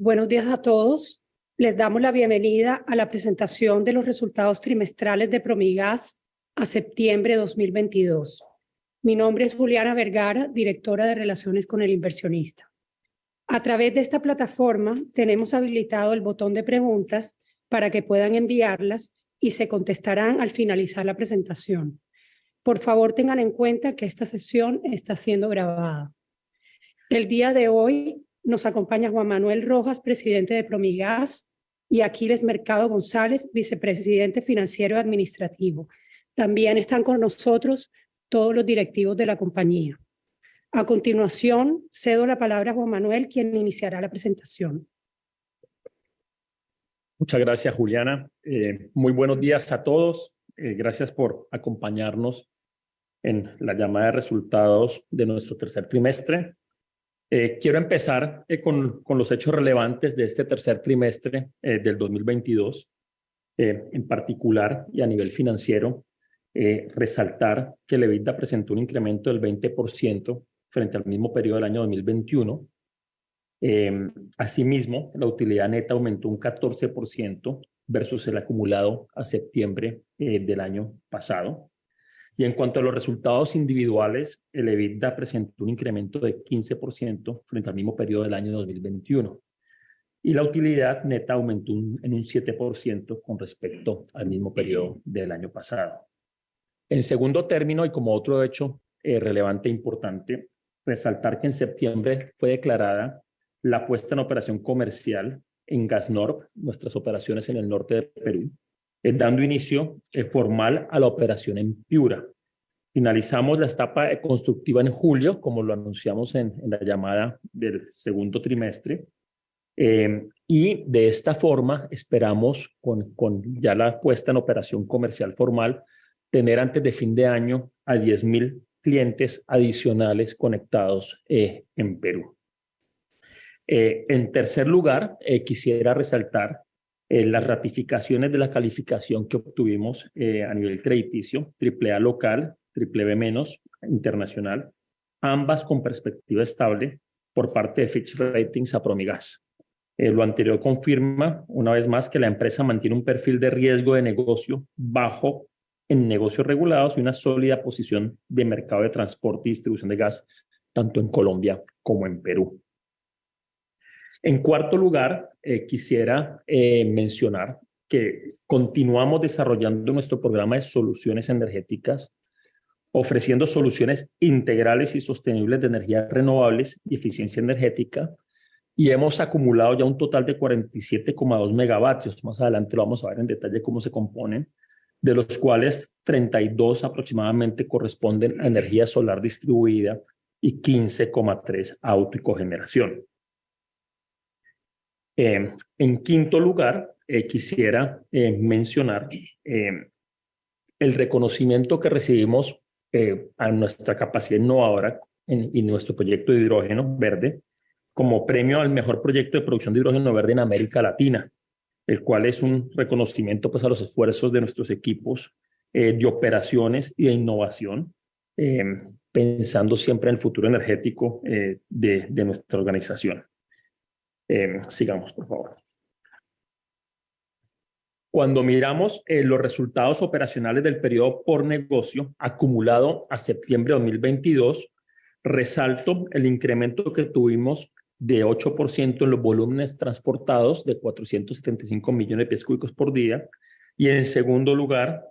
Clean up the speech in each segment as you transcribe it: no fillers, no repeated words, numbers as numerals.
Buenos días a todos. Les damos la bienvenida a la presentación de los resultados trimestrales de Promigas a septiembre de 2022. Mi nombre es Juliana Vergara, directora de Relaciones con el Inversionista. A través de esta plataforma tenemos habilitado el botón de preguntas para que puedan enviarlas y se contestarán al finalizar la presentación. Por favor, tengan en cuenta que esta sesión está siendo grabada. El día de hoy nos acompaña Juan Manuel Rojas, presidente de Promigas, y Aquiles Mercado González, vicepresidente financiero y administrativo. También están con nosotros todos los directivos de la compañía. A continuación, cedo la palabra a Juan Manuel, quien iniciará la presentación. Muchas gracias, Juliana. Muy buenos días a todos. Gracias por acompañarnos en la llamada de resultados de nuestro tercer trimestre. Quiero empezar con los hechos relevantes de este tercer trimestre del 2022. En particular y a nivel financiero, resaltar que el EBITDA presentó un incremento del 20% frente al mismo periodo del año 2021. Asimismo, la utilidad neta aumentó un 14% versus el acumulado a septiembre del año pasado. Y en cuanto a los resultados individuales, el EBITDA presentó un incremento de 15% frente al mismo periodo del año 2021. Y la utilidad neta aumentó en un 7% con respecto al mismo periodo del año pasado. En segundo término, y como otro hecho relevante e importante, resaltar que en septiembre fue declarada la puesta en operación comercial en Gasnor, nuestras operaciones en el norte de Perú, dando inicio formal a la operación en Piura. Finalizamos la etapa constructiva en julio, como lo anunciamos en la llamada del segundo trimestre, y de esta forma esperamos, con ya la puesta en operación comercial formal, tener antes de fin de año a 10,000 clientes adicionales conectados en Perú. En tercer lugar, quisiera resaltar las ratificaciones de la calificación que obtuvimos a nivel crediticio, AAA local, BBB- internacional, ambas con perspectiva estable por parte de Fitch Ratings a Promigas. Lo anterior confirma una vez más que la empresa mantiene un perfil de riesgo de negocio bajo en negocios regulados y una sólida posición de mercado de transporte y distribución de gas, tanto en Colombia como en Perú. En cuarto lugar, quisiera mencionar que continuamos desarrollando nuestro programa de soluciones energéticas, ofreciendo soluciones integrales y sostenibles de energías renovables y eficiencia energética, y hemos acumulado ya un total de 47,2 megavatios. Más adelante lo vamos a ver en detalle cómo se componen, de los cuales 32 aproximadamente corresponden a energía solar distribuida y 15,3 a auto y cogeneración. En quinto lugar, quisiera mencionar el reconocimiento que recibimos a nuestra capacidad innovadora y nuestro proyecto de hidrógeno verde como premio al mejor proyecto de producción de hidrógeno verde en América Latina, el cual es un reconocimiento pues, a los esfuerzos de nuestros equipos de operaciones y de innovación, pensando siempre en el futuro energético de nuestra organización. Sigamos, por favor. Cuando miramos los resultados operacionales del periodo por negocio acumulado a septiembre de 2022, resalto el incremento que tuvimos de 8% en los volúmenes transportados de 475 millones de pies cúbicos por día. Y en segundo lugar,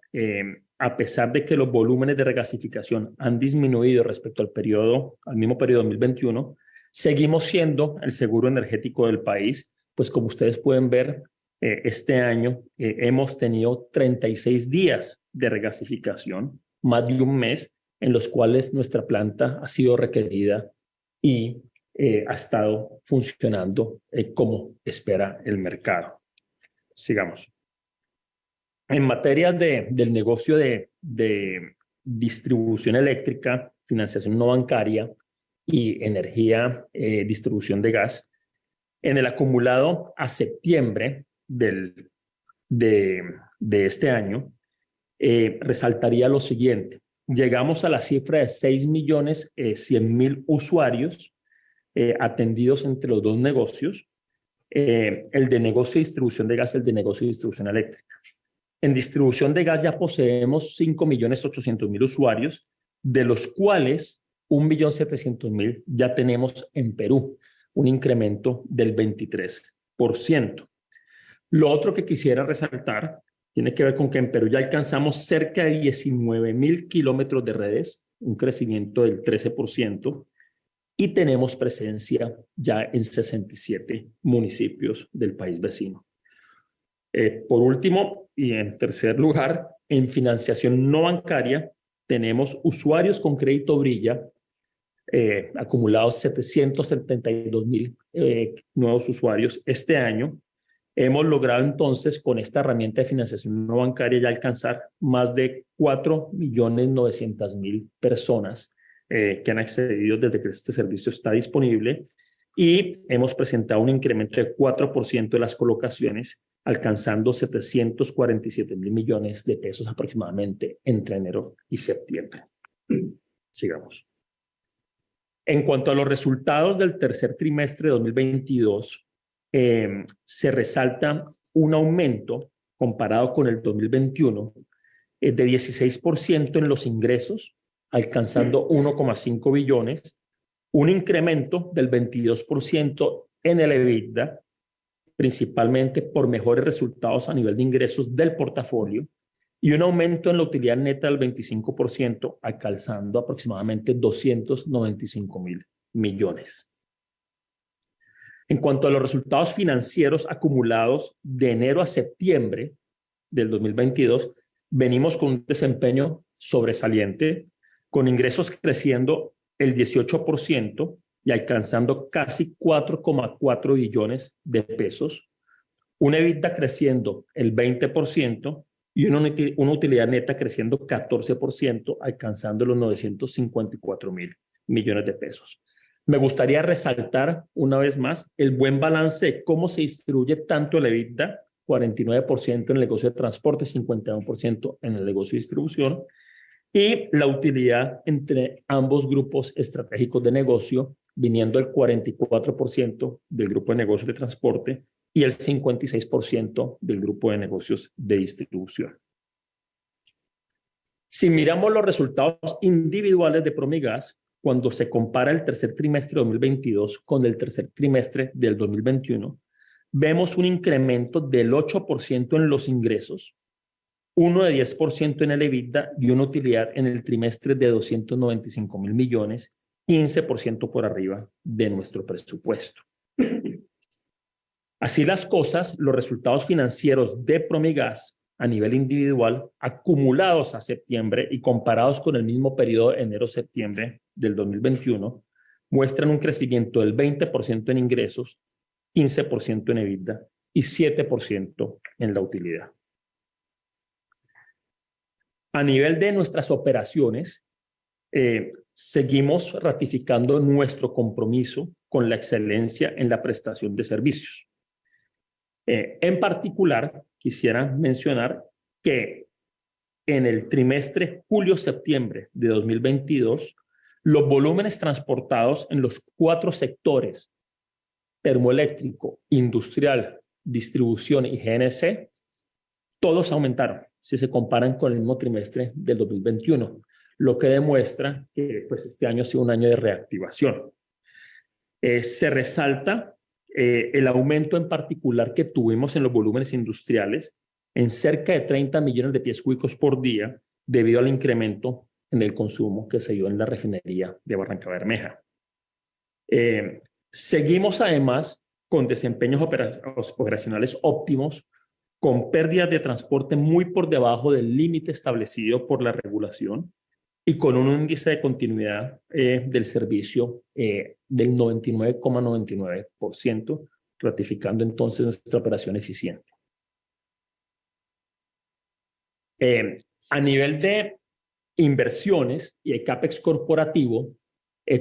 a pesar de que los volúmenes de regasificación han disminuido respecto al mismo periodo de 2021, seguimos siendo el seguro energético del país, pues como ustedes pueden ver, este año hemos tenido 36 días de regasificación, más de un mes, en los cuales nuestra planta ha sido requerida y ha estado funcionando como espera el mercado. Sigamos. En materia del negocio de distribución eléctrica, financiación no bancaria y energía, distribución de gas, en el acumulado a septiembre de este año, resaltaría lo siguiente. Llegamos a la cifra de 6.100.000 usuarios atendidos entre los dos negocios, el de negocio y distribución de gas, el de negocio y distribución eléctrica. En distribución de gas ya poseemos 5.800.000 usuarios, de los cuales 1.700.000 ya tenemos en Perú, un incremento del 23%. Lo otro que quisiera resaltar tiene que ver con que en Perú ya alcanzamos cerca de 19.000 kilómetros de redes, un crecimiento del 13%, y tenemos presencia ya en 67 municipios del país vecino. Por último, y en tercer lugar, en financiación no bancaria, tenemos usuarios con crédito Brilla, acumulados 772.000 nuevos usuarios este año. Hemos logrado entonces con esta herramienta de financiación no bancaria ya alcanzar más de 4.900.000 personas que han accedido desde que este servicio está disponible, y hemos presentado un incremento de 4% de las colocaciones, alcanzando 747.000 millones de pesos aproximadamente entre enero y septiembre. Sigamos. En cuanto a los resultados del tercer trimestre de 2022, se resalta un aumento comparado con el 2021 de 16% en los ingresos, alcanzando 1,5 billones, un incremento del 22% en el EBITDA, principalmente por mejores resultados a nivel de ingresos del portafolio, y un aumento en la utilidad neta del 25%, alcanzando aproximadamente 295.000 millones. En cuanto a los resultados financieros acumulados de enero a septiembre del 2022, venimos con un desempeño sobresaliente, con ingresos creciendo el 18% y alcanzando casi 4,4 billones de pesos, una EBITDA creciendo el 20% y una utilidad neta creciendo 14%, alcanzando los 954.000 millones de pesos. Me gustaría resaltar una vez más el buen balance de cómo se distribuye tanto el EBITDA, 49% en el negocio de transporte, 51% en el negocio de distribución, y la utilidad entre ambos grupos estratégicos de negocio, viniendo el 44% del grupo de negocios de transporte y el 56% del grupo de negocios de distribución. Si miramos los resultados individuales de Promigas, cuando se compara el tercer trimestre de 2022 con el tercer trimestre del 2021, vemos un incremento del 8% en los ingresos, uno de 10% en el EBITDA y una utilidad en el trimestre de 295.000 millones, 15% por arriba de nuestro presupuesto. Así las cosas, los resultados financieros de Promigas a nivel individual, acumulados a septiembre y comparados con el mismo periodo de enero-septiembre del 2021, muestran un crecimiento del 20% en ingresos, 15% en EBITDA y 7% en la utilidad. A nivel de nuestras operaciones, seguimos ratificando nuestro compromiso con la excelencia en la prestación de servicios. En particular, quisiera mencionar que en el trimestre julio-septiembre de 2022, los volúmenes transportados en los 4 sectores, termoeléctrico, industrial, distribución y GNC, todos aumentaron si se comparan con el mismo trimestre del 2021, lo que demuestra que pues, este año ha sido un año de reactivación. Se resalta el aumento en particular que tuvimos en los volúmenes industriales en cerca de 30 millones de pies cúbicos por día debido al incremento en el consumo que se dio en la refinería de Barrancabermeja. Seguimos además con desempeños operacionales óptimos, con pérdidas de transporte muy por debajo del límite establecido por la regulación y con un índice de continuidad del servicio del 99,99%, ratificando entonces nuestra operación eficiente. A nivel de inversiones y el CAPEX corporativo,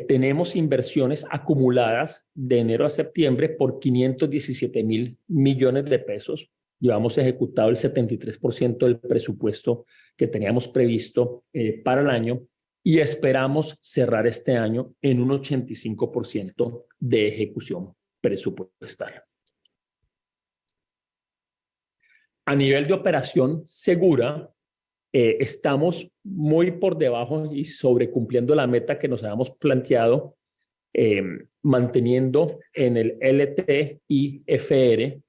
tenemos inversiones acumuladas de enero a septiembre por 517.000 millones de pesos. Llevamos ejecutado el 73% del presupuesto que teníamos previsto para el año y esperamos cerrar este año en un 85% de ejecución presupuestaria. A nivel de operación segura, estamos muy por debajo y sobrecumpliendo la meta que nos habíamos planteado, manteniendo en el LTIFR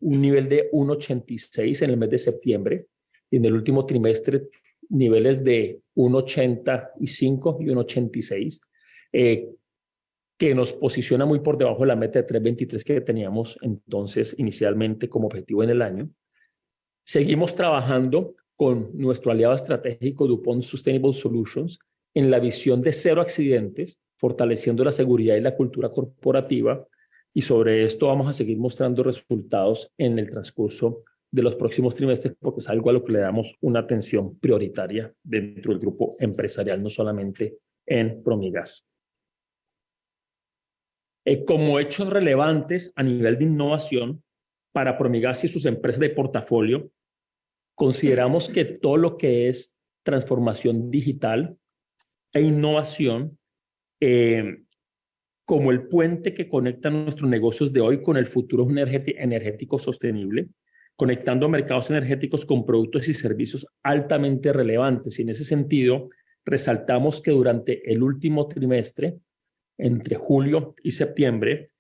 un nivel de 1,86 en el mes de septiembre y en el último trimestre niveles de 1,85 y 1,86, que nos posiciona muy por debajo de la meta de 3,23 que teníamos entonces inicialmente como objetivo en el año. Seguimos trabajando con nuestro aliado estratégico DuPont Sustainable Solutions en la visión de cero accidentes, fortaleciendo la seguridad y la cultura corporativa, y sobre esto vamos a seguir mostrando resultados en el transcurso de los próximos trimestres porque es algo a lo que le damos una atención prioritaria dentro del grupo empresarial, no solamente en Promigas. Como hechos relevantes a nivel de innovación para Promigas y sus empresas de portafolio, consideramos que todo lo que es transformación digital e innovación, como el puente que conecta nuestros negocios de hoy con el futuro energético sostenible, conectando mercados energéticos con productos y servicios altamente relevantes. Y en ese sentido, resaltamos que durante el último trimestre, entre julio y septiembre,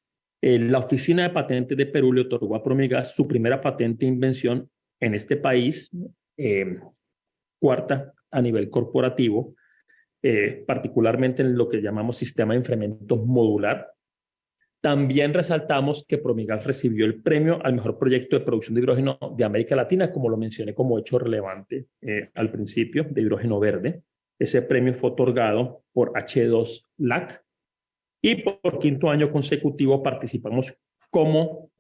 la Oficina de Patentes de Perú le otorgó a Promigas su primera patente de invención en este país, cuarta a nivel corporativo, particularmente en lo que llamamos sistema de enfriamiento modular. También resaltamos que Promigas recibió el premio al mejor proyecto de producción de hidrógeno de América Latina, como lo mencioné como hecho relevante al principio, de hidrógeno verde. Ese premio fue otorgado por H2LAC y por quinto año consecutivo participamos como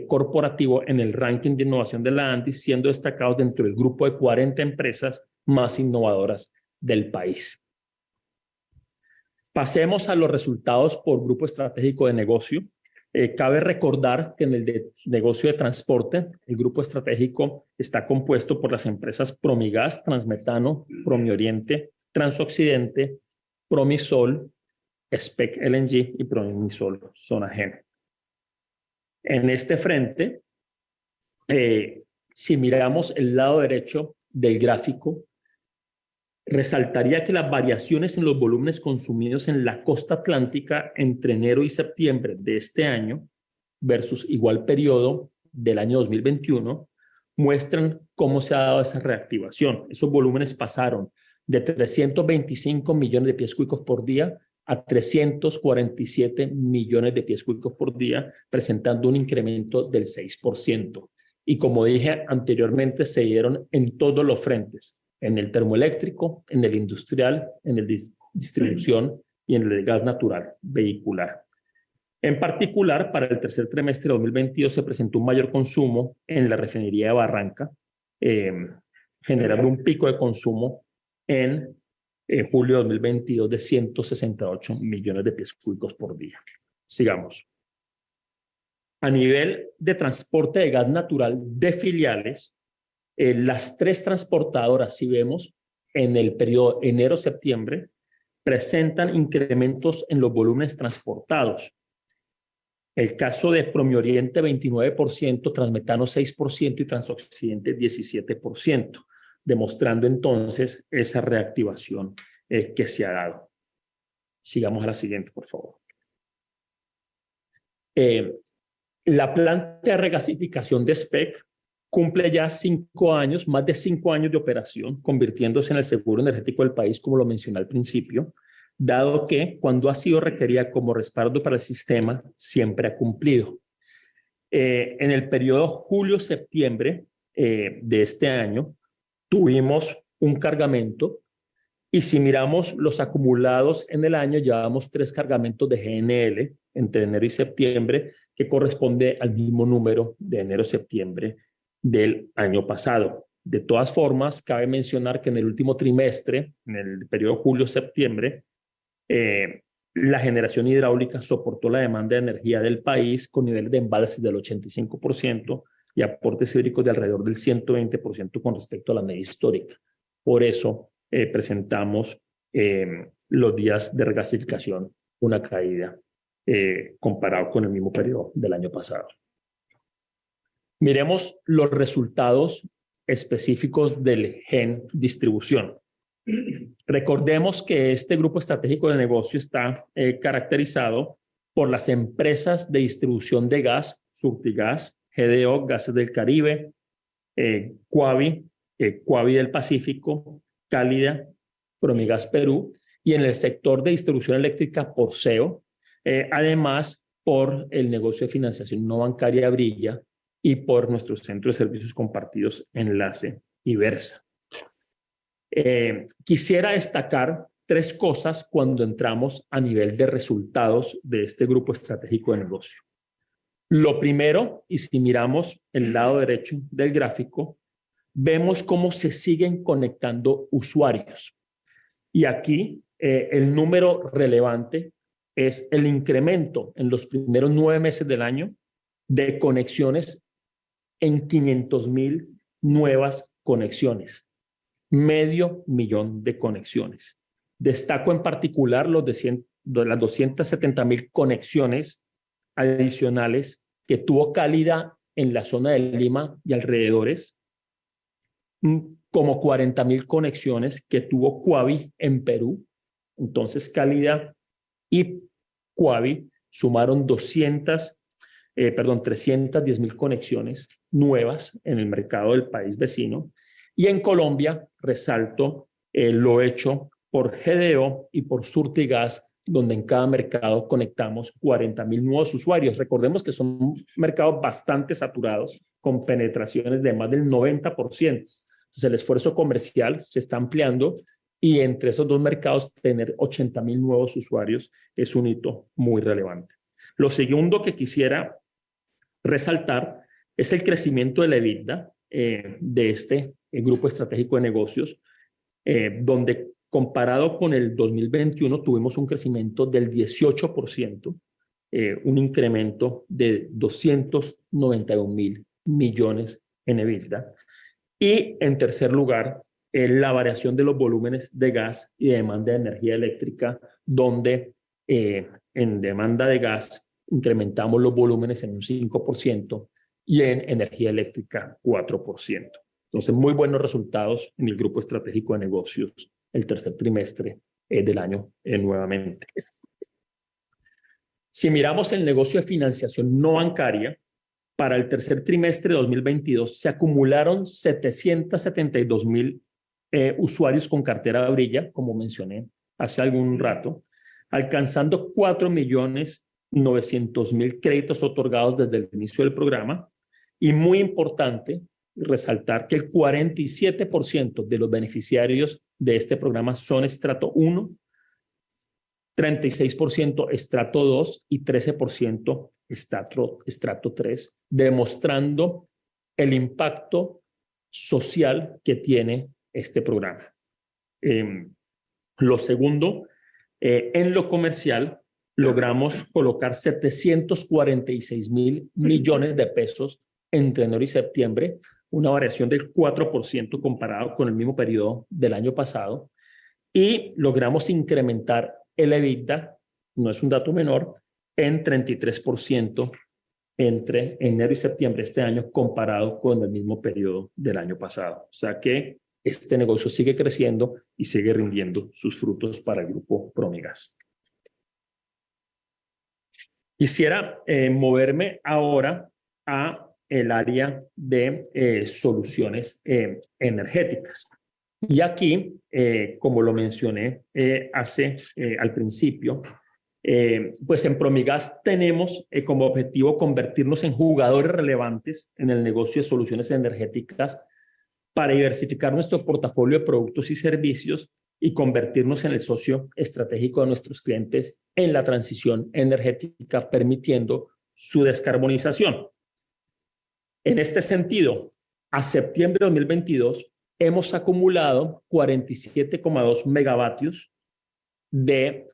corporativo en el ranking de innovación de la ANDI, siendo destacados dentro del grupo de 40 empresas más innovadoras del país. Pasemos a los resultados por grupo estratégico de negocio. Cabe recordar que en el negocio de transporte, el grupo estratégico está compuesto por las empresas Promigas, Transmetano, Promioriente, Transoccidente, Promisol, SPEC LNG y Promisol Zona Gen. En este frente, si miramos el lado derecho del gráfico, resaltaría que las variaciones en los volúmenes consumidos en la costa atlántica entre enero y septiembre de este año versus igual periodo del año 2021 muestran cómo se ha dado esa reactivación. Esos volúmenes pasaron de 325 millones de pies cúbicos por día a 347 millones de pies cúbicos por día, presentando un incremento del 6%. Y como dije anteriormente, se dieron en todos los frentes, en el termoeléctrico, en el industrial, en el distribución y en el gas natural vehicular. En particular, para el tercer trimestre de 2022 se presentó un mayor consumo en la refinería de Barranca, generando un pico de consumo en julio de 2022 de 168 millones de pies cúbicos por día. Sigamos. A nivel de transporte de gas natural de filiales, las tres transportadoras, si vemos, en el periodo enero-septiembre, presentan incrementos en los volúmenes transportados. El caso de Promioriente, 29%, Transmetano, 6% y Transoccidente, 17%, demostrando entonces esa reactivación que se ha dado. Sigamos a la siguiente, por favor. La planta de regasificación de SPEC cumple ya 5 años, más de 5 años de operación, convirtiéndose en el seguro energético del país, como lo mencioné al principio, dado que cuando ha sido requerida como respaldo para el sistema, siempre ha cumplido. En el periodo julio-septiembre de este año, tuvimos un cargamento y si miramos los acumulados en el año, llevamos 3 cargamentos de GNL entre enero y septiembre, que corresponde al mismo número de enero-septiembre del año pasado. De todas formas, cabe mencionar que en el último trimestre, en el periodo julio-septiembre, la generación hidráulica soportó la demanda de energía del país con niveles de embalses del 85% y aportes hídricos de alrededor del 120% con respecto a la media histórica. Por eso presentamos los días de regasificación una caída comparado con el mismo periodo del año pasado. Miremos los resultados específicos del gen distribución. Recordemos que este grupo estratégico de negocio está caracterizado por las empresas de distribución de gas, Surtigas, GDO, Gases del Caribe, Quavi del Pacífico, Cálida, Promigas Perú, y en el sector de distribución eléctrica por SEO, además por el negocio de financiación no bancaria Brilla y por nuestro centro de servicios compartidos Enlace y Versa. Quisiera destacar tres cosas cuando entramos a nivel de resultados de este grupo estratégico de negocio. Lo primero, y si miramos el lado derecho del gráfico, vemos cómo se siguen conectando usuarios. Y aquí el número relevante es el incremento en los primeros 9 meses del año de conexiones en 500,000 nuevas conexiones. 500,000 de conexiones. Destaco en particular las 270,000 conexiones adicionales que tuvo Cálida en la zona de Lima y alrededores, como 40,000 conexiones que tuvo Quavi en Perú. Entonces Cálida y Quavi sumaron 310,000 conexiones nuevas en el mercado del país vecino. Y en Colombia resalto lo hecho por GDO y por Surtigas, donde en cada mercado conectamos 40,000 nuevos usuarios. Recordemos que son mercados bastante saturados, con penetraciones de más del 90%. Entonces el esfuerzo comercial se está ampliando y entre esos dos mercados tener 80,000 nuevos usuarios es un hito muy relevante. Lo segundo que quisiera resaltar es el crecimiento de la EBITDA de este grupo estratégico de negocios, donde comparado con el 2021 tuvimos un crecimiento del 18%, un incremento de 291,000 millones en EBITDA. Y en tercer lugar, la variación de los volúmenes de gas y de demanda de energía eléctrica, donde en demanda de gas incrementamos los volúmenes en un 5% y en energía eléctrica 4%. Entonces, muy buenos resultados en el grupo estratégico de negocios el tercer trimestre del año nuevamente. Si miramos el negocio de financiación no bancaria, para el tercer trimestre de 2022 se acumularon 772,000 usuarios con cartera Brilla, como mencioné hace algún rato, alcanzando 4,900,000 créditos otorgados desde el inicio del programa. Y muy importante resaltar que el 47% de los beneficiarios de este programa son estrato 1, 36% estrato 2 y 13% estrato 3, demostrando el impacto social que tiene este programa. Lo segundo, en lo comercial, logramos colocar 746,000 millones de pesos entre enero y septiembre, una variación del 4% comparado con el mismo periodo del año pasado, y logramos incrementar el EBITDA, no es un dato menor, en 33% entre enero y septiembre de este año comparado con el mismo periodo del año pasado. O sea que este negocio sigue creciendo y sigue rindiendo sus frutos para el grupo Promigas. Quisiera moverme ahora a el área de soluciones energéticas. Y aquí, como lo mencioné al principio, pues en Promigas tenemos como objetivo convertirnos en jugadores relevantes en el negocio de soluciones energéticas para diversificar nuestro portafolio de productos y servicios y convertirnos en el socio estratégico de nuestros clientes en la transición energética, permitiendo su descarbonización. En este sentido, a septiembre de 2022 hemos acumulado 47,2 megavatios de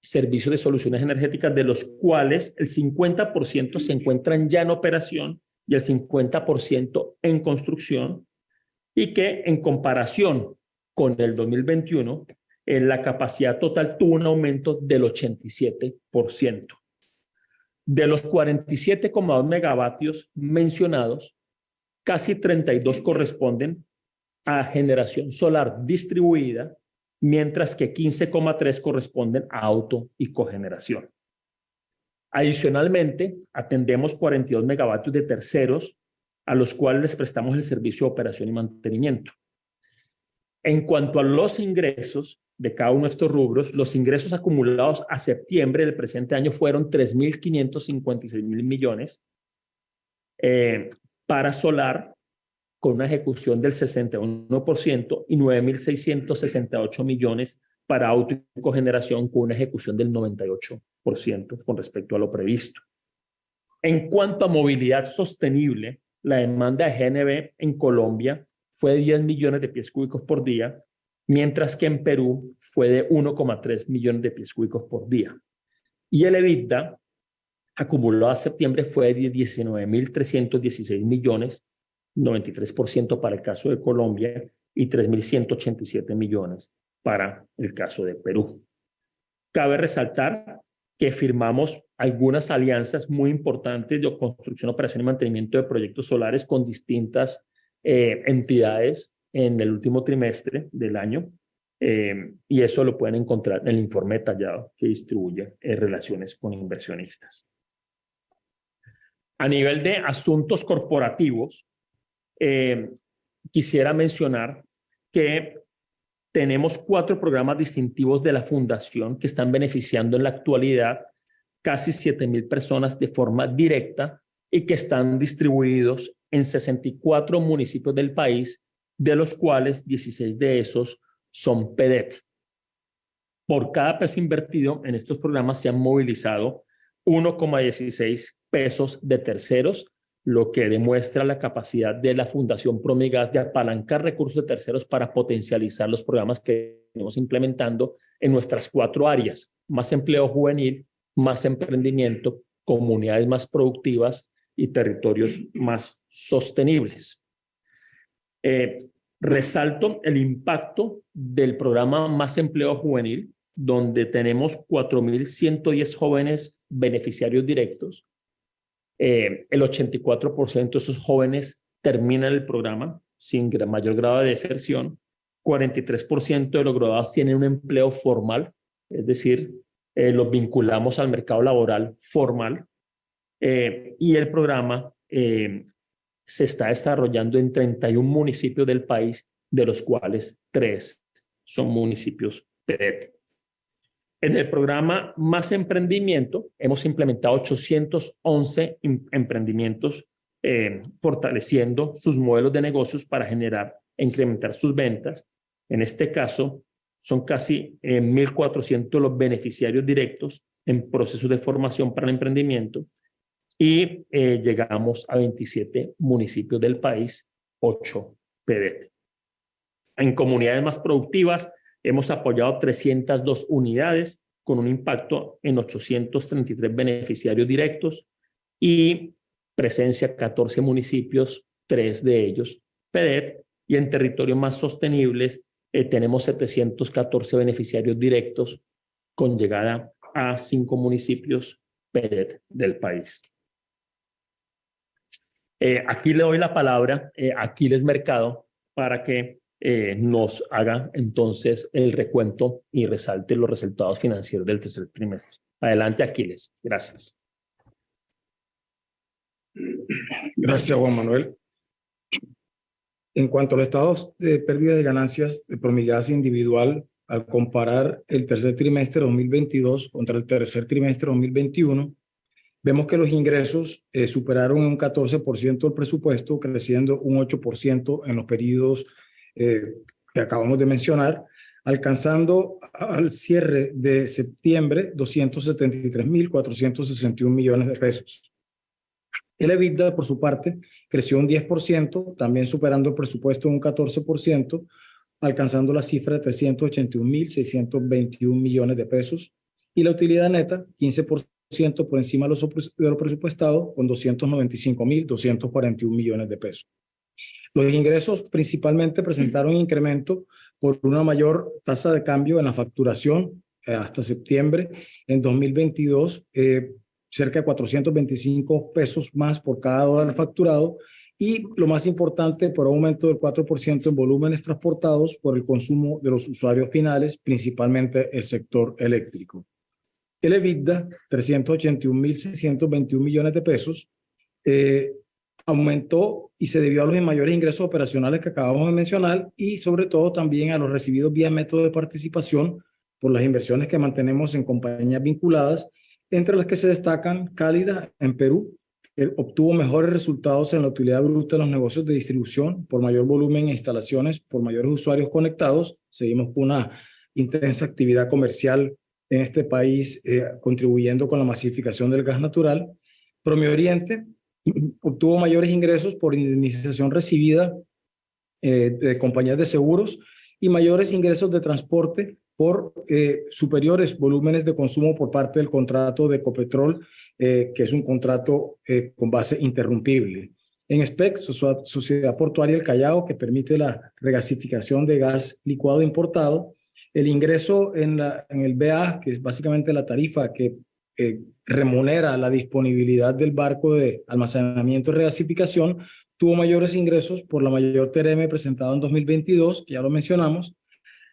servicios de soluciones energéticas, de los cuales el 50% se encuentran ya en operación y el 50% en construcción, y que en comparación con el 2021, la capacidad total tuvo un aumento del 87%. De los 47,2 megavatios mencionados, casi 32 corresponden a generación solar distribuida, mientras que 15,3 corresponden a auto y cogeneración. Adicionalmente, atendemos 42 megavatios de terceros a los cuales les prestamos el servicio de operación y mantenimiento. En cuanto a los ingresos de cada uno de estos rubros, los ingresos acumulados a septiembre del presente año fueron 3.556 millones para solar, con una ejecución del 61%, y 9.668 millones para auto y cogeneración, con una ejecución del 98% con respecto a lo previsto. En cuanto a movilidad sostenible, la demanda de GNV en Colombia fue de 10 millones de pies cúbicos por día, mientras que en Perú fue de 1,3 millones de pies cúbicos por día. Y el EBITDA acumulado a septiembre fue de 19.316 millones, 93% para el caso de Colombia y 3.187 millones para el caso de Perú. Cabe resaltar que firmamos algunas alianzas muy importantes de construcción, operación y mantenimiento de proyectos solares con distintas entidades en el último trimestre del año, y eso lo pueden encontrar en el informe detallado que distribuye Relaciones con Inversionistas. A nivel de asuntos corporativos, quisiera mencionar que tenemos 4 programas distintivos de la Fundación que están beneficiando en la actualidad casi 7.000 personas de forma directa y que están distribuidos en 64 municipios del país, de los cuales 16 de esos son PEDET. Por cada peso invertido en estos programas se han movilizado 1,16 pesos de terceros, lo que demuestra la capacidad de la Fundación Promigas de apalancar recursos de terceros para potencializar los programas que estamos implementando en nuestras 4 áreas: más empleo juvenil, más emprendimiento, comunidades más productivas y territorios más sostenibles. Resalto el impacto del programa Más Empleo Juvenil, donde tenemos 4.110 jóvenes beneficiarios directos. El 84% de esos jóvenes terminan el programa sin mayor grado de deserción. 43% de los graduados tienen un empleo formal, es decir, los vinculamos al mercado laboral formal, y el programa se está desarrollando en 31 municipios del país, de los cuales 3 son municipios PEDET. En el programa Más Emprendimiento hemos implementado 811 emprendimientos, fortaleciendo sus modelos de negocios para generar e incrementar sus ventas. En este caso, son casi 1.400 los beneficiarios directos en procesos de formación para el emprendimiento, y llegamos a 27 municipios del país, 8 PEDET. En comunidades más productivas, hemos apoyado 302 unidades con un impacto en 833 beneficiarios directos y presencia 14 municipios, 3 de ellos PEDET, y en territorios más sostenibles tenemos 714 beneficiarios directos con llegada a 5 municipios PEDET del país. Aquí le doy la palabra a Aquiles Mercado para que nos haga entonces el recuento y resalte los resultados financieros del tercer trimestre. Adelante, Aquiles. Gracias. Gracias, Juan Manuel. En cuanto a los estados de pérdida de ganancias de Promigas individual, al comparar el tercer trimestre 2022 contra el tercer trimestre 2021, vemos que los ingresos superaron un 14% el presupuesto, creciendo un 8% en los periodos que acabamos de mencionar, alcanzando al cierre de septiembre 273.461 millones de pesos. El EBITDA, por su parte, creció un 10%, también superando el presupuesto un 14%, alcanzando la cifra de 381.621 millones de pesos, y la utilidad neta, 15% por encima de lo presupuestado, con 295.241 millones de pesos. Los ingresos principalmente presentaron incremento por una mayor tasa de cambio en la facturación hasta septiembre en 2022, cerca de 425 pesos más por cada dólar facturado, y lo más importante, por un aumento del 4% en volúmenes transportados por el consumo de los usuarios finales, principalmente el sector eléctrico. El EBITDA, 381.621 millones de pesos, aumentó y se debió a los mayores ingresos operacionales que acabamos de mencionar y sobre todo también a los recibidos vía método de participación por las inversiones que mantenemos en compañías vinculadas, entre las que se destacan Cálida en Perú, que obtuvo mejores resultados en la utilidad bruta de los negocios de distribución por mayor volumen e instalaciones, por mayores usuarios conectados. Seguimos con una intensa actividad comercial en este país, contribuyendo con la masificación del gas natural. Promio Oriente obtuvo mayores ingresos por indemnización recibida de compañías de seguros y mayores ingresos de transporte por superiores volúmenes de consumo por parte del contrato de Ecopetrol, que es un contrato con base interrumpible. En SPEC, Sociedad Portuaria El Callao, que permite la regasificación de gas licuado importado, el ingreso en el BA, que es básicamente la tarifa que remunera la disponibilidad del barco de almacenamiento y regasificación, tuvo mayores ingresos por la mayor TRM presentado en 2022, que ya lo mencionamos,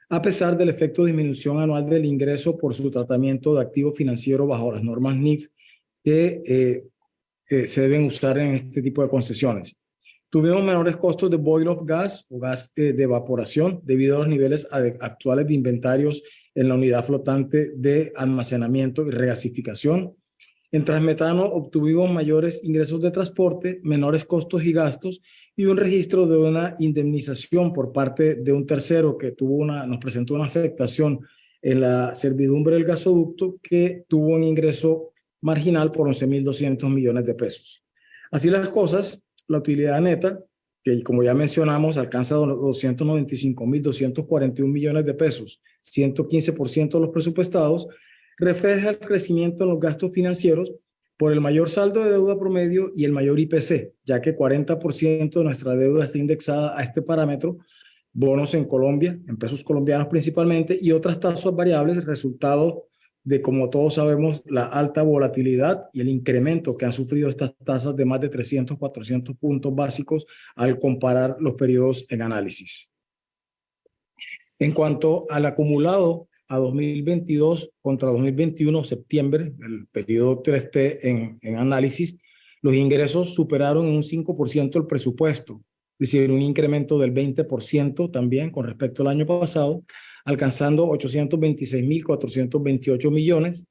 a pesar del efecto de disminución anual del ingreso por su tratamiento de activo financiero bajo las normas NIF que se deben usar en este tipo de concesiones. Tuvimos menores costos de boil off gas o gas de evaporación debido a los niveles actuales de inventarios en la unidad flotante de almacenamiento y regasificación. En Transmetano obtuvimos mayores ingresos de transporte, menores costos y gastos y un registro de una indemnización por parte de un tercero que nos presentó una afectación en la servidumbre del gasoducto que tuvo un ingreso marginal por 11.200 millones de pesos. Así las cosas, la utilidad neta, que como ya mencionamos, alcanza 295.241 millones de pesos, 115% de los presupuestados, refleja el crecimiento en los gastos financieros por el mayor saldo de deuda promedio y el mayor IPC, ya que 40% de nuestra deuda está indexada a este parámetro, bonos en Colombia, en pesos colombianos principalmente, y otras tasas variables, resultado de, como todos sabemos, la alta volatilidad y el incremento que han sufrido estas tasas de más de 300, 400 puntos básicos al comparar los periodos en análisis. En cuanto al acumulado a 2022 contra 2021, septiembre, el periodo 3T en análisis, los ingresos superaron en un 5% el presupuesto, es decir, un incremento del 20% también con respecto al año pasado, alcanzando 826.428 millones.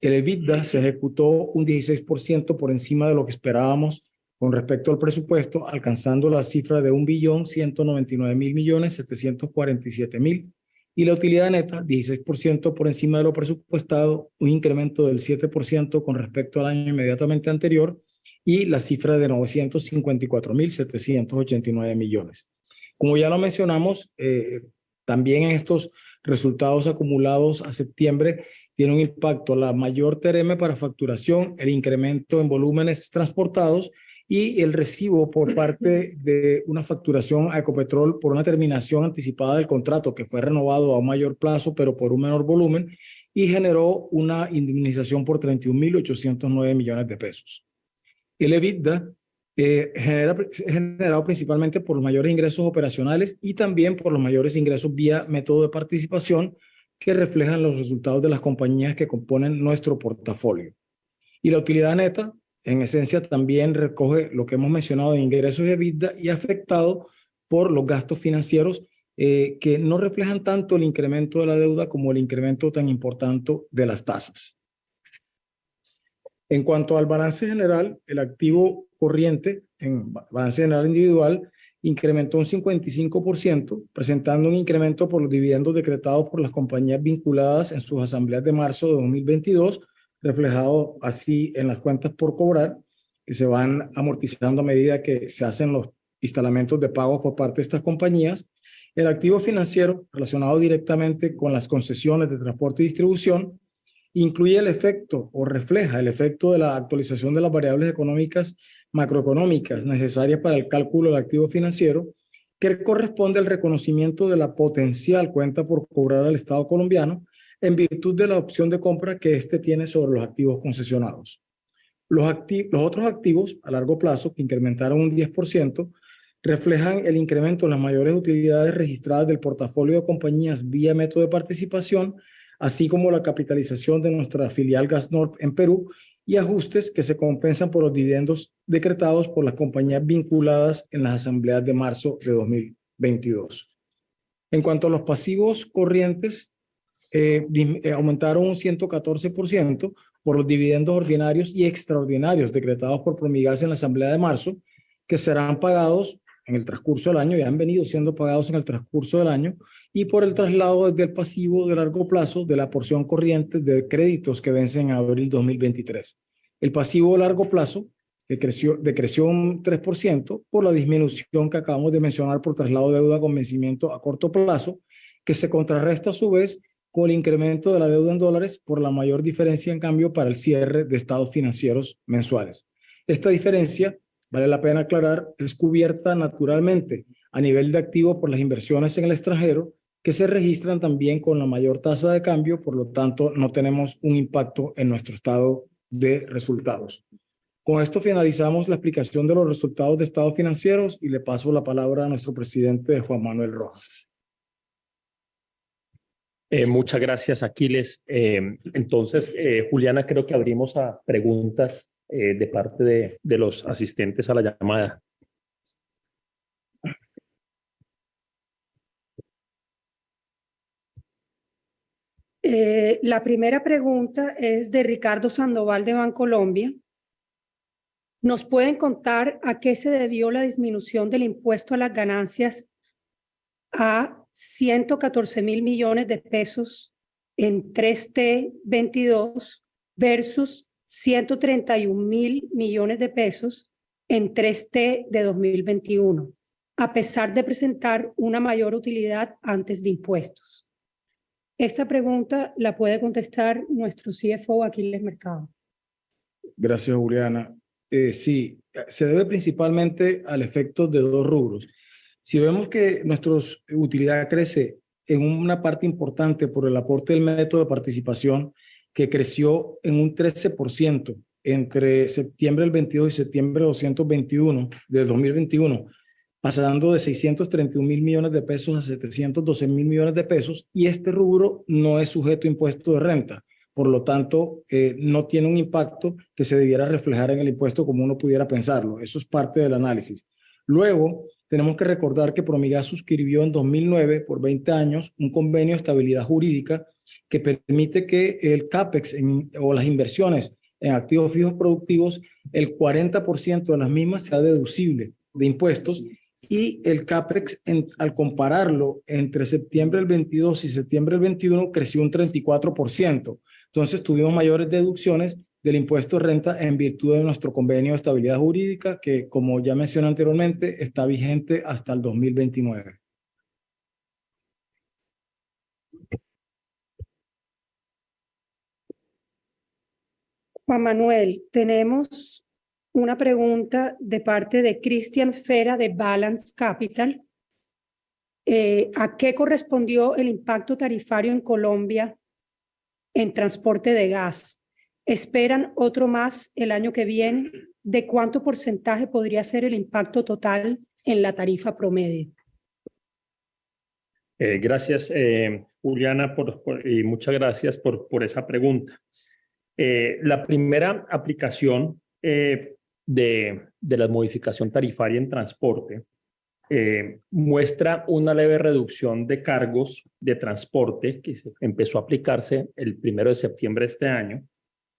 El EBITDA se ejecutó un 16% por encima de lo que esperábamos con respecto al presupuesto, alcanzando la cifra de 1.199.747.000. Y la utilidad neta, 16% por encima de lo presupuestado, un incremento del 7% con respecto al año inmediatamente anterior, y la cifra de 954.789 millones. Como ya lo mencionamos, también en estos resultados acumulados a septiembre tiene un impacto la mayor TRM para facturación, el incremento en volúmenes transportados y el recibo por parte de una facturación a Ecopetrol por una terminación anticipada del contrato que fue renovado a un mayor plazo pero por un menor volumen y generó una indemnización por 31.809 millones de pesos. El EBITDA es generado principalmente por los mayores ingresos operacionales y también por los mayores ingresos vía método de participación que reflejan los resultados de las compañías que componen nuestro portafolio. Y la utilidad neta, en esencia, también recoge lo que hemos mencionado de ingresos y EBITDA y afectado por los gastos financieros que no reflejan tanto el incremento de la deuda como el incremento tan importante de las tasas. En cuanto al balance general, el activo corriente en balance general individual incrementó un 55%, presentando un incremento por los dividendos decretados por las compañías vinculadas en sus asambleas de marzo de 2022, reflejado así en las cuentas por cobrar, que se van amortizando a medida que se hacen los instalamientos de pago por parte de estas compañías. El activo financiero relacionado directamente con las concesiones de transporte y distribución incluye el efecto o refleja el efecto de la actualización de las variables económicas macroeconómicas necesarias para el cálculo del activo financiero, que corresponde al reconocimiento de la potencial cuenta por cobrar al Estado colombiano en virtud de la opción de compra que éste tiene sobre los activos concesionados. Los otros activos a largo plazo, que incrementaron un 10%, reflejan el incremento en las mayores utilidades registradas del portafolio de compañías vía método de participación, así como la capitalización de nuestra filial GasNorth en Perú y ajustes que se compensan por los dividendos decretados por las compañías vinculadas en las asambleas de marzo de 2022. En cuanto a los pasivos corrientes, aumentaron un 114% por los dividendos ordinarios y extraordinarios decretados por Promigas en la asamblea de marzo, que serán pagados en el transcurso del año, ya han venido siendo pagados en el transcurso del año, y por el traslado desde el pasivo de largo plazo de la porción corriente de créditos que vencen en abril 2023. El pasivo de largo plazo decreció un 3% por la disminución que acabamos de mencionar por traslado de deuda con vencimiento a corto plazo, que se contrarresta a su vez con el incremento de la deuda en dólares por la mayor diferencia en cambio para el cierre de estados financieros mensuales. Esta diferencia, vale la pena aclarar, es cubierta naturalmente a nivel de activo por las inversiones en el extranjero, que se registran también con la mayor tasa de cambio, por lo tanto no tenemos un impacto en nuestro estado de resultados. Con esto finalizamos la explicación de los resultados de estados financieros y le paso la palabra a nuestro presidente Juan Manuel Rojas. Muchas gracias, Aquiles. Entonces, Juliana, creo que abrimos a preguntas de parte de los asistentes a la llamada. La primera pregunta es de Ricardo Sandoval de Bancolombia. ¿Nos pueden contar a qué se debió la disminución del impuesto a las ganancias a 114.000 millones de pesos en 3T22 versus 131.000 millones de pesos en 3T de 2021, a pesar de presentar una mayor utilidad antes de impuestos? Esta pregunta la puede contestar nuestro CFO, Aquiles Mercado. Gracias, Juliana. Sí, se debe principalmente al efecto de dos rubros. Si vemos que nuestra utilidad crece en una parte importante por el aporte del método de participación, que creció en un 13% entre septiembre del 22 y septiembre de 2021, pasando de 631.000 millones de pesos a 712.000 millones de pesos, y este rubro no es sujeto a impuesto de renta. Por lo tanto, no tiene un impacto que se debiera reflejar en el impuesto como uno pudiera pensarlo. Eso es parte del análisis. Luego, tenemos que recordar que Promigas suscribió en 2009 por 20 años un convenio de estabilidad jurídica que permite que el CAPEX o las inversiones en activos fijos productivos, el 40% de las mismas sea deducible de impuestos, y el CAPEX, al compararlo entre septiembre del 22 y septiembre del 21, creció un 34%. Entonces tuvimos mayores deducciones del impuesto de renta en virtud de nuestro convenio de estabilidad jurídica, que, como ya mencioné anteriormente, está vigente hasta el 2029. Juan Manuel, tenemos una pregunta de parte de Cristian Fera de Balance Capital. ¿A qué correspondió el impacto tarifario en Colombia en transporte de gas? ¿Esperan otro más el año que viene? ¿De cuánto porcentaje podría ser el impacto total en la tarifa promedio? Gracias, Juliana, y muchas gracias por esa pregunta. La primera aplicación de la modificación tarifaria en transporte muestra una leve reducción de cargos de transporte que empezó a aplicarse el 1 de septiembre de este año.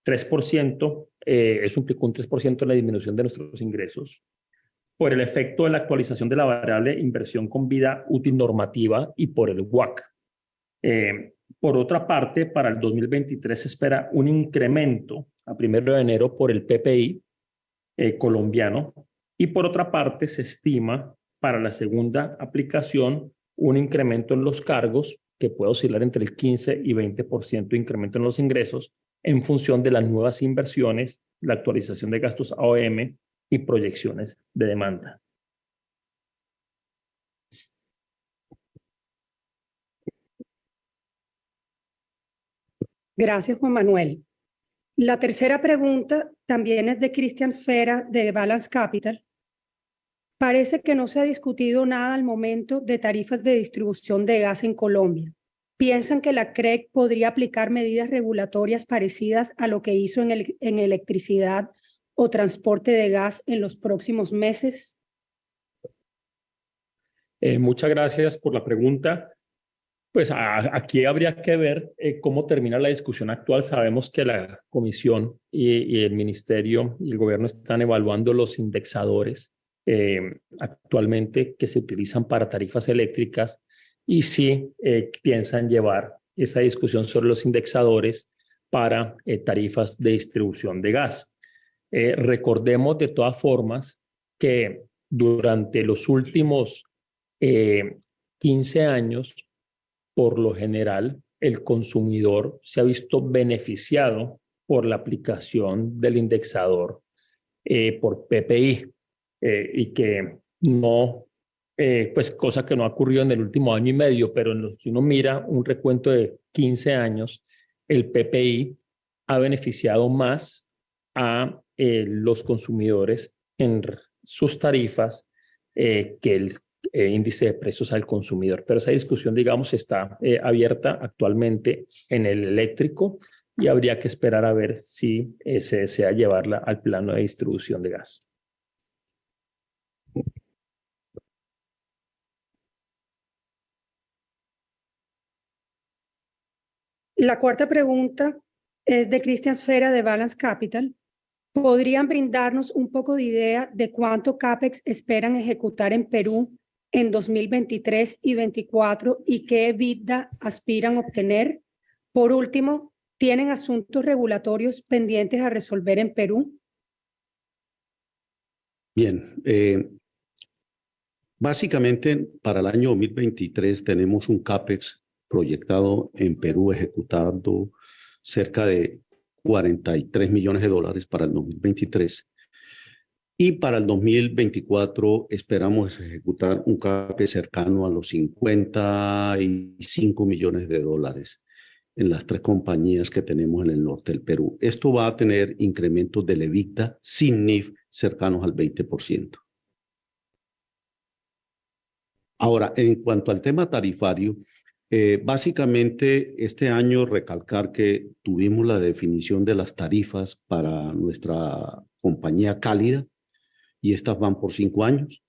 3%, eso implicó un 3% en la disminución de nuestros ingresos por el efecto de la actualización de la variable inversión con vida útil normativa y por el WACC. Por otra parte, para el 2023 se espera un incremento a 1 de enero por el PPI colombiano, y por otra parte se estima para la segunda aplicación un incremento en los cargos que puede oscilar entre el 15 y 20% de incremento en los ingresos en función de las nuevas inversiones, la actualización de gastos AOM y proyecciones de demanda. Gracias, Juan Manuel. La tercera pregunta también es de Cristian Fera de Balance Capital. Parece que no se ha discutido nada al momento de tarifas de distribución de gas en Colombia. ¿Piensan que la CREC podría aplicar medidas regulatorias parecidas a lo que hizo en electricidad o transporte de gas en los próximos meses? Muchas gracias por la pregunta. Pues aquí habría que ver cómo termina la discusión actual. Sabemos que la Comisión y el Ministerio y el Gobierno están evaluando los indexadores actualmente que se utilizan para tarifas eléctricas y sí piensan llevar esa discusión sobre los indexadores para tarifas de distribución de gas. Recordemos de todas formas que durante los últimos 15 años, por lo general, el consumidor se ha visto beneficiado por la aplicación del indexador por PPI y que no, pues cosa que no ha ocurrido en el último año y medio, pero si uno mira un recuento de 15 años, el PPI ha beneficiado más a los consumidores en sus tarifas que el índice de precios al consumidor. Pero esa discusión, digamos, está abierta actualmente en el eléctrico y habría que esperar a ver si se desea llevarla al plano de distribución de gas. La cuarta pregunta es de Cristian Sfera de Balance Capital. ¿Podrían brindarnos un poco de idea de cuánto CAPEX esperan ejecutar en Perú en 2023 y 2024 y qué EBITDA aspiran a obtener? Por último, ¿tienen asuntos regulatorios pendientes a resolver en Perú? Bien, básicamente para el año 2023 tenemos un CAPEX proyectado en Perú ejecutando cerca de $43 millones para el 2023. Y para el 2024 esperamos ejecutar un CAPEX cercano a los $55 millones en las 3 compañías que tenemos en el norte del Perú. Esto va a tener incrementos del EBITDA sin NIF cercanos al 20%. Ahora, en cuanto al tema tarifario, básicamente este año recalcar que tuvimos la definición de las tarifas para nuestra compañía Cálida y estas van por 5 años.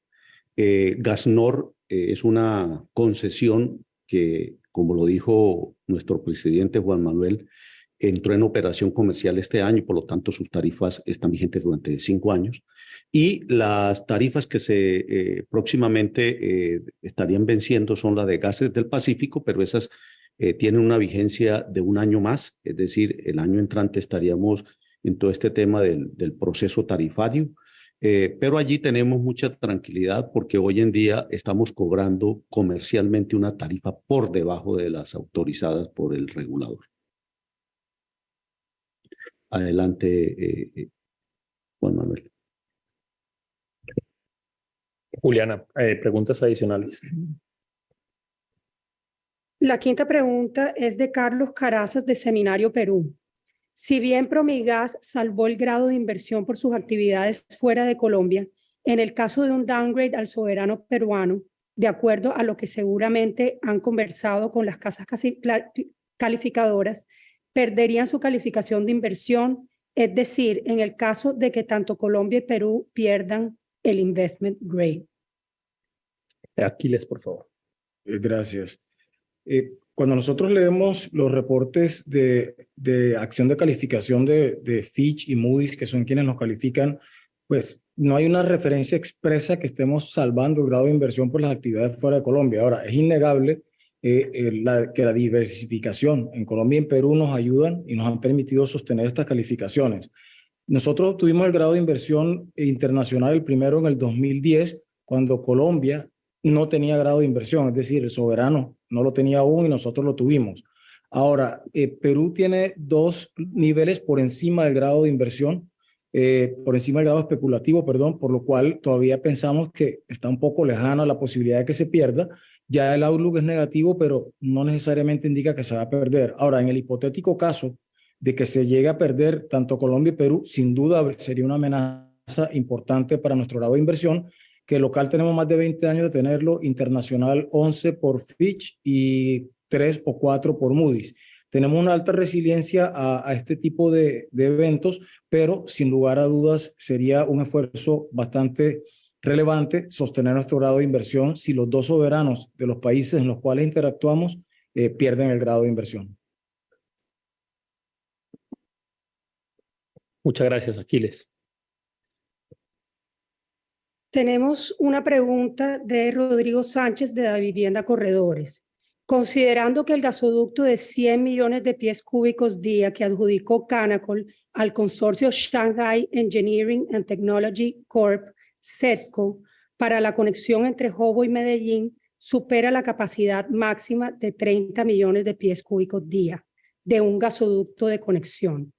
Gasnor es una concesión que, como lo dijo nuestro presidente Juan Manuel, entró en operación comercial este año y por lo tanto sus tarifas están vigentes durante 5 años. Y las tarifas que próximamente estarían venciendo son las de Gases del Pacífico, pero esas tienen una vigencia de 1 año más, es decir, el año entrante estaríamos en todo este tema del proceso tarifario. Pero allí tenemos mucha tranquilidad porque hoy en día estamos cobrando comercialmente una tarifa por debajo de las autorizadas por el regulador. Adelante, Juan Manuel. Juliana, preguntas adicionales. La quinta pregunta es de Carlos Carazas de Seminario Perú. Si bien Promigas salvó el grado de inversión por sus actividades fuera de Colombia, en el caso de un downgrade al soberano peruano, de acuerdo a lo que seguramente han conversado con las casas calificadoras, perderían su calificación de inversión, es decir, en el caso de que tanto Colombia y Perú pierdan el investment grade. Aquiles, por favor. Gracias. Cuando nosotros leemos los reportes de acción de calificación de Fitch y Moody's, que son quienes nos califican, pues no hay una referencia expresa que estemos salvando el grado de inversión por las actividades fuera de Colombia. Ahora, es innegable que la diversificación en Colombia y en Perú nos ayudan y nos han permitido sostener estas calificaciones. Nosotros tuvimos el grado de inversión internacional el primero en el 2010, cuando Colombia no tenía grado de inversión, es decir, el soberano no lo tenía aún y nosotros lo tuvimos. Ahora, Perú tiene 2 niveles por encima del grado de inversión, por encima del grado especulativo, perdón, por lo cual todavía pensamos que está un poco lejana la posibilidad de que se pierda. Ya el outlook es negativo, pero no necesariamente indica que se va a perder. Ahora, en el hipotético caso de que se llegue a perder tanto Colombia y Perú, sin duda sería una amenaza importante para nuestro grado de inversión, que local tenemos más de 20 años de tenerlo, internacional 11 por Fitch y 3 o 4 por Moody's. Tenemos una alta resiliencia a este tipo de eventos, pero sin lugar a dudas sería un esfuerzo bastante relevante sostener nuestro grado de inversión si los dos soberanos de los países en los cuales interactuamos pierden el grado de inversión. Muchas gracias, Aquiles. Tenemos una pregunta de Rodrigo Sánchez de Davivienda Corredores. Considerando que el gasoducto de 100 millones de pies cúbicos día que adjudicó Canacol al consorcio Shanghai Engineering and Technology Corp, SETCO, para la conexión entre Jobo y Medellín, supera la capacidad máxima de 30 millones de pies cúbicos día de un gasoducto de conexión.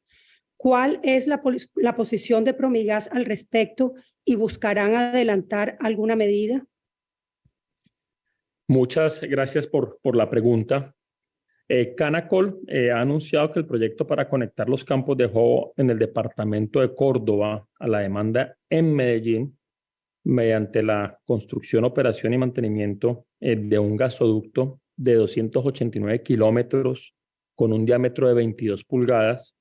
¿Cuál es la posición de Promigas al respecto y buscarán adelantar alguna medida? Muchas gracias por la pregunta. Canacol ha anunciado que el proyecto para conectar los campos de Jobo en el departamento de Córdoba a la demanda en Medellín, mediante la construcción, operación y mantenimiento de un gasoducto de 289 kilómetros con un diámetro de 22 pulgadas,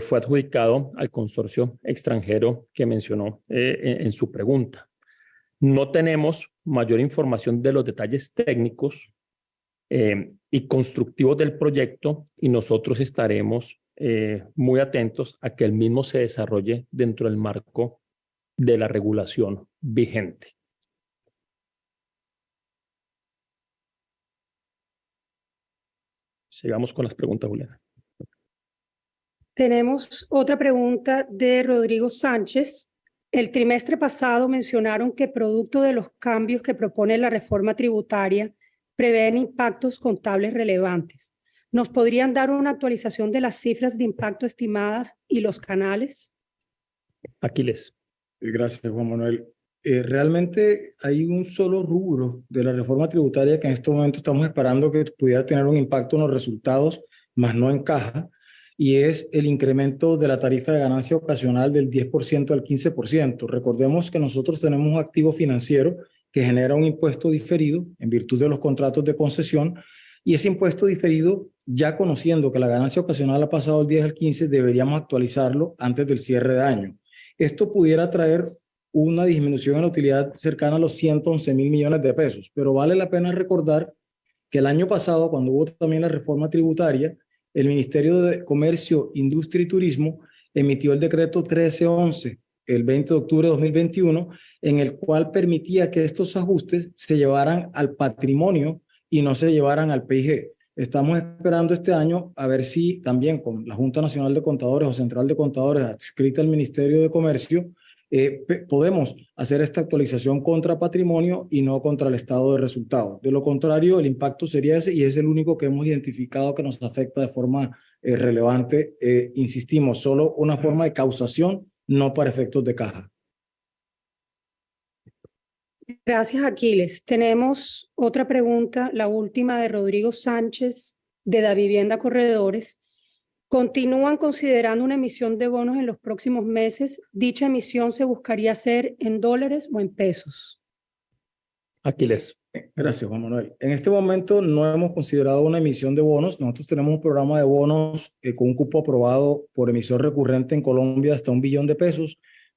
fue adjudicado al consorcio extranjero que mencionó en su pregunta. No tenemos mayor información de los detalles técnicos y constructivos del proyecto, y nosotros estaremos muy atentos a que el mismo se desarrolle dentro del marco de la regulación vigente. Sigamos con las preguntas, Juliana. Tenemos otra pregunta de Rodrigo Sánchez. El trimestre pasado mencionaron que producto de los cambios que propone la reforma tributaria prevén impactos contables relevantes. ¿Nos podrían dar una actualización de las cifras de impacto estimadas y los canales? Aquiles. Gracias, Juan Manuel. Realmente hay un solo rubro de la reforma tributaria que en este momento estamos esperando que pudiera tener un impacto en los resultados, mas no en caja, y es el incremento de la tarifa de ganancia ocasional del 10% al 15%. Recordemos que nosotros tenemos un activo financiero que genera un impuesto diferido en virtud de los contratos de concesión, y ese impuesto diferido, ya conociendo que la ganancia ocasional ha pasado del 10 al 15, deberíamos actualizarlo antes del cierre de año. Esto pudiera traer una disminución en la utilidad cercana a los 111 mil millones de pesos, pero vale la pena recordar que el año pasado, cuando hubo también la reforma tributaria, el Ministerio de Comercio, Industria y Turismo emitió el decreto 1311 el 20 de octubre de 2021, en el cual permitía que estos ajustes se llevaran al patrimonio y no se llevaran al PIG. Estamos esperando este año a ver si también con la Junta Nacional de Contadores o Central de Contadores adscrita al Ministerio de Comercio, podemos hacer esta actualización contra patrimonio y no contra el estado de resultados. De lo contrario, el impacto sería ese, y es el único que hemos identificado que nos afecta de forma relevante. Insistimos, solo una forma de causación, no para efectos de caja. Gracias, Aquiles. Tenemos otra pregunta, la última de Rodrigo Sánchez de Davivienda Corredores. ¿Continúan considerando una emisión de bonos en los próximos meses? ¿Dicha emisión se buscaría hacer en dólares o en pesos? Aquiles. Gracias, Juan Manuel. En este momento no hemos considerado una emisión de bonos. Nosotros tenemos un programa de bonos con un cupo aprobado por emisor recurrente en Colombia hasta $1 billón.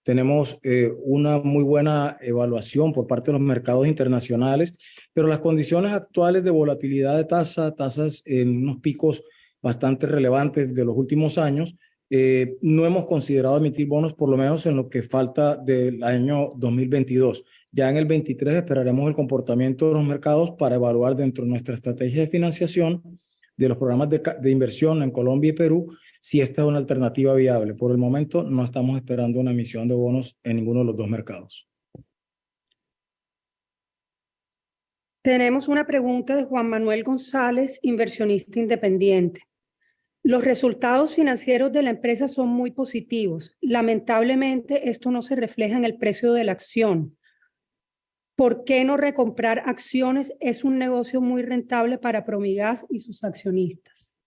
Tenemos una muy buena evaluación por parte de los mercados internacionales, pero las condiciones actuales de volatilidad de tasas en unos picos bastante relevantes de los últimos años, no hemos considerado emitir bonos, por lo menos en lo que falta del año 2022. Ya en el 23 esperaremos el comportamiento de los mercados para evaluar dentro de nuestra estrategia de financiación de los programas de inversión en Colombia y Perú si esta es una alternativa viable. Por el momento no estamos esperando una emisión de bonos en ninguno de los dos mercados. Tenemos una pregunta de Juan Manuel González, inversionista independiente. Los resultados financieros de la empresa son muy positivos. Lamentablemente, esto no se refleja en el precio de la acción. ¿Por qué no recomprar acciones? Es un negocio muy rentable para Promigas y sus accionistas.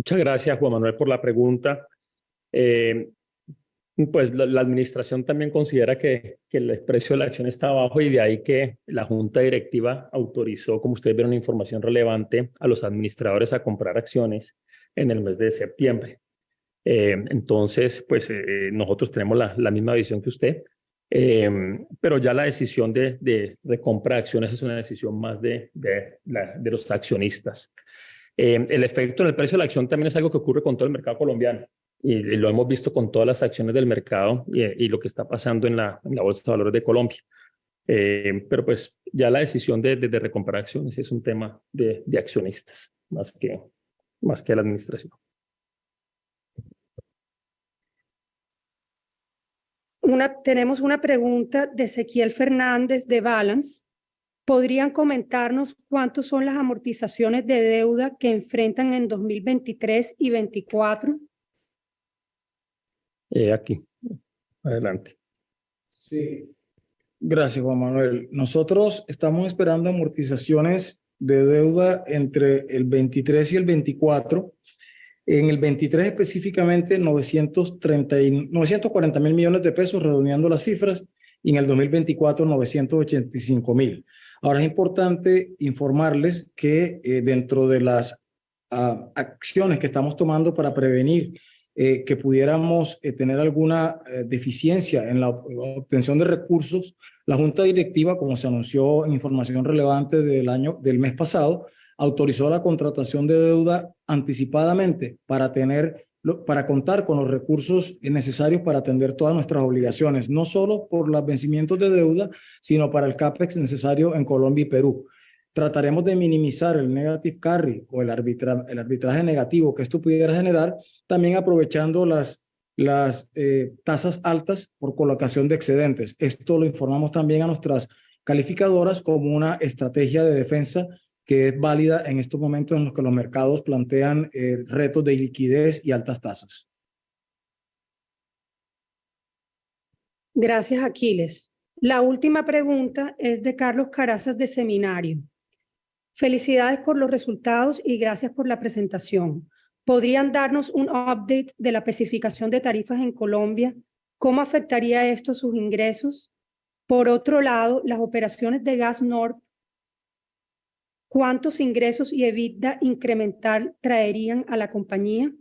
Muchas gracias, Juan Manuel, por la pregunta. Pues la administración también considera que el precio de la acción está bajo y de ahí que la junta directiva autorizó, como ustedes vieron, información relevante a los administradores a comprar acciones en el mes de septiembre. Entonces, pues nosotros tenemos la misma visión que usted, pero ya la decisión de compra de acciones es una decisión más de los accionistas. El efecto en el precio de la acción también es algo que ocurre con todo el mercado colombiano y lo hemos visto con todas las acciones del mercado y lo que está pasando en la Bolsa de Valores de Colombia. Pero pues ya la decisión de recomprar acciones es un tema de accionistas más que la administración. Tenemos una pregunta de Ezequiel Fernández de Balance. ¿Podrían comentarnos cuántos son las amortizaciones de deuda que enfrentan en 2023 y 2024? Aquí, adelante. Sí, gracias, Juan Manuel. Nosotros estamos esperando amortizaciones de deuda entre el 23 y el 24. En el 23 específicamente 940.000 millones de pesos, redondeando las cifras, y en el 2024 985.000. Ahora es importante informarles que dentro de las acciones que estamos tomando para prevenir que pudiéramos tener alguna deficiencia en la obtención de recursos, la Junta Directiva, como se anunció en información relevante del mes pasado, autorizó la contratación de deuda anticipadamente para contar con los recursos necesarios para atender todas nuestras obligaciones, no solo por los vencimientos de deuda, sino para el CAPEX necesario en Colombia y Perú. Trataremos de minimizar el negative carry o el arbitraje negativo que esto pudiera generar, también aprovechando las tasas altas por colocación de excedentes. Esto lo informamos también a nuestras calificadoras como una estrategia de defensa que es válida en estos momentos en los que los mercados plantean retos de liquidez y altas tasas. Gracias, Aquiles. La última pregunta es de Carlos Carazas de Seminario. Felicidades por los resultados y gracias por la presentación. ¿Podrían darnos un update de la especificación de tarifas en Colombia? ¿Cómo afectaría esto a sus ingresos? Por otro lado, las operaciones de Gas Norb, ¿cuántos ingresos y EBITDA incremental traerían a la compañía?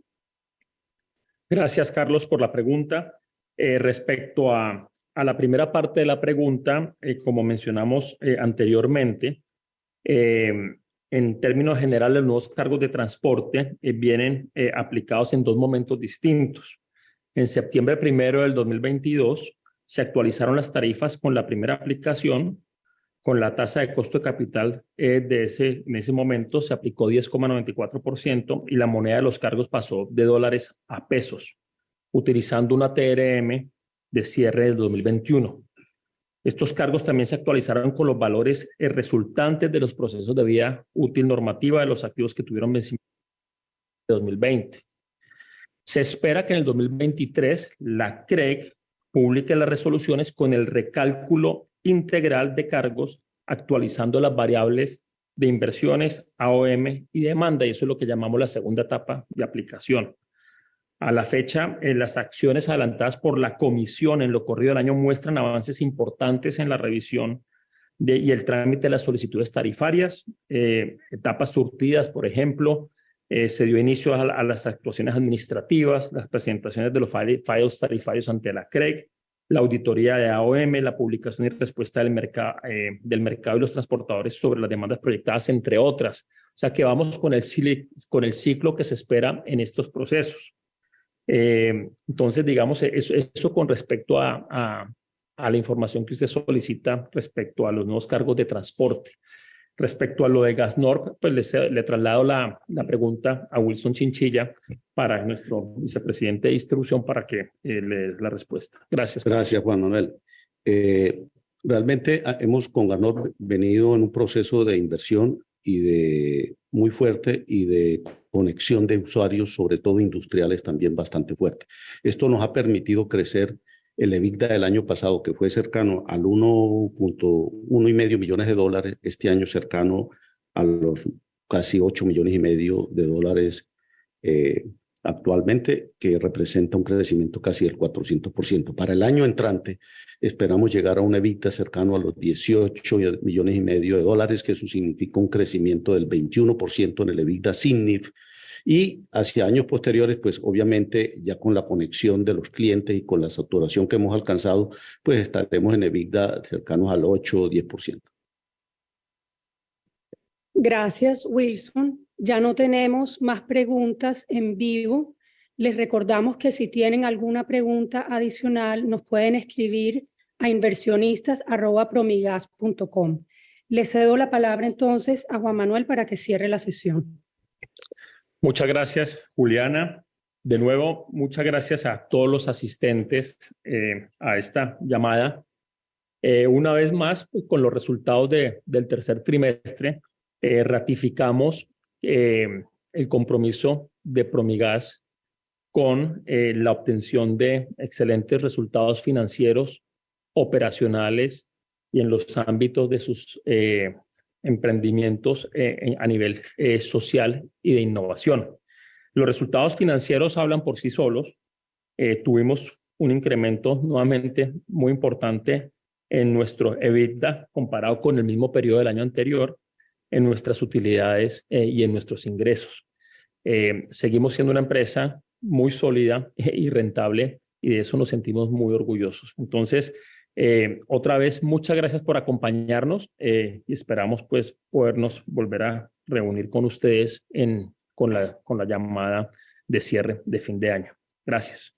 Gracias, Carlos, por la pregunta. Respecto a la primera parte de la pregunta, como mencionamos anteriormente, en términos generales, los nuevos cargos de transporte vienen aplicados en dos momentos distintos. En septiembre 1 del 2022 se actualizaron las tarifas con la primera aplicación. Con la tasa de costo de capital en ese momento se aplicó 10,94% y la moneda de los cargos pasó de dólares a pesos, utilizando una TRM de cierre del 2021. Estos cargos también se actualizaron con los valores resultantes de los procesos de vida útil normativa de los activos que tuvieron vencimiento en 2020. Se espera que en el 2023 la CREC publique las resoluciones con el recálculo integral de cargos, actualizando las variables de inversiones, AOM y demanda, y eso es lo que llamamos la segunda etapa de aplicación. A la fecha, las acciones adelantadas por la comisión en lo corrido del año muestran avances importantes en la revisión y el trámite de las solicitudes tarifarias, etapas surtidas, por ejemplo, se dio inicio a las actuaciones administrativas, las presentaciones de los files tarifarios ante la CREC, la auditoría de AOM, la publicación y respuesta del mercado y los transportadores sobre las demandas proyectadas, entre otras. O sea que vamos con el ciclo que se espera en estos procesos. Entonces, digamos, eso con respecto a la información que usted solicita respecto a los nuevos cargos de transporte. Respecto a lo de Gas Norb, pues le traslado la pregunta a Wilson Chinchilla, para nuestro vicepresidente de distribución, para que le dé la respuesta. Gracias. Gracias, Juan Manuel. Realmente hemos con Gas Norb venido en un proceso de inversión muy fuerte y de conexión de usuarios, sobre todo industriales, también bastante fuerte. Esto nos ha permitido crecer el EBITDA del año pasado, que fue cercano al 1.5 millones de dólares, este año cercano a los casi 8 millones y medio de dólares actualmente, que representa un crecimiento casi del 400%. Para el año entrante, esperamos llegar a un EBITDA cercano a los 18,5 millones de dólares, que eso significa un crecimiento del 21% en el EBITDA sin NIF. Y hacia años posteriores, pues obviamente ya con la conexión de los clientes y con la saturación que hemos alcanzado, pues estaremos en EBITDA cercanos al 8 o 10%. Gracias, Wilson. Ya no tenemos más preguntas en vivo. Les recordamos que si tienen alguna pregunta adicional, nos pueden escribir a inversionistas@promigas.com. Les cedo la palabra entonces a Juan Manuel para que cierre la sesión. Muchas gracias, Juliana. De nuevo, muchas gracias a todos los asistentes a esta llamada. Una vez más, pues, con los resultados del tercer trimestre, ratificamos el compromiso de Promigas con la obtención de excelentes resultados financieros, operacionales y en los ámbitos de sus emprendimientos a nivel social y de innovación. Los resultados financieros hablan por sí solos. Tuvimos un incremento nuevamente muy importante en nuestro EBITDA comparado con el mismo periodo del año anterior, en nuestras utilidades y en nuestros ingresos. Seguimos siendo una empresa muy sólida y rentable, y de eso nos sentimos muy orgullosos. Entonces, otra vez, muchas gracias por acompañarnos y esperamos pues podernos volver a reunir con ustedes con la llamada de cierre de fin de año. Gracias.